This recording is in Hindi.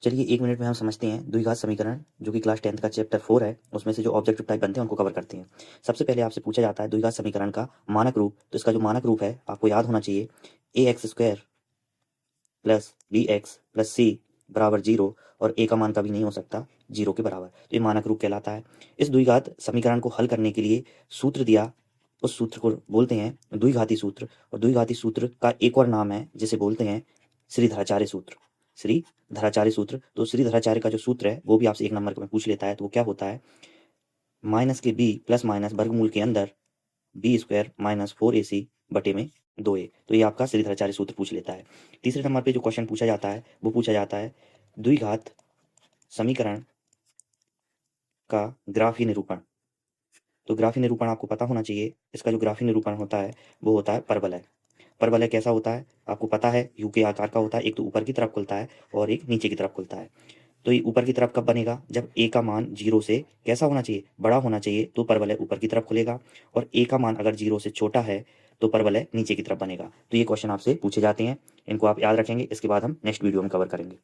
चलिए 1 मिनट में हम समझते हैं द्विघात समीकरण जो कि क्लास 10th का चैप्टर 4 है, उसमें से जो ऑब्जेक्टिव टाइप बनते हैं उनको कवर करते हैं। सबसे पहले आपसे पूछा जाता है द्विघात समीकरण का मानक रूप, तो इसका जो मानक रूप है आपको याद होना चाहिए ax² plus bx plus c बराबर 0 और a का मान कभी नहीं हो सकता 0 के बराबर, तो ये मानक रूप कहलाता है। इस द्विघात समीकरण को हल करने के लिए सूत्र दिया, उस सूत्र को बोलते हैं द्विघाती सूत्र, और द्विघाती सूत्र का एक और नाम है जिसे बोलते हैं श्रीधराचार्य सूत्र। श्रीधराचार्य सूत्र, तो श्रीधराचार्य का जो सूत्र है वो भी आपसे 1 नंबर में पूछ लेता है, तो वो क्या होता है माइनस के b प्लस माइनस वर्गमूल के अंदर b² माइनस 4ac बटे में 2a, तो ये आपका श्रीधराचार्य सूत्र पूछ लेता है। तीसरे नंबर पे जो क्वेश्चन पूछा जाता है वो पूछा जाता है द्विघात समीकरण का ग्राफीय निरूपण। तो ग्राफीय निरूपण आपको पता होना चाहिए, इसका जो ग्राफीय निरूपण होता है वो होता है परवलय। परवलय कैसा होता है आपको पता है, यू के आकार का होता है, एक तो ऊपर की तरफ खुलता है और एक नीचे की तरफ खुलता है। तो ये ऊपर की तरफ कब बनेगा, जब a का मान 0 से कैसा होना चाहिए, बड़ा होना चाहिए, तो परवलय ऊपर की तरफ खुलेगा, और a का मान अगर 0 से छोटा है तो परवलय नीचे की तरफ बनेगा। तो ये क्वेश्चन आपसे पूछे जाते हैं, इनको आप याद रखेंगे, इसके बाद हम नेक्स्ट वीडियो में कवर करेंगे।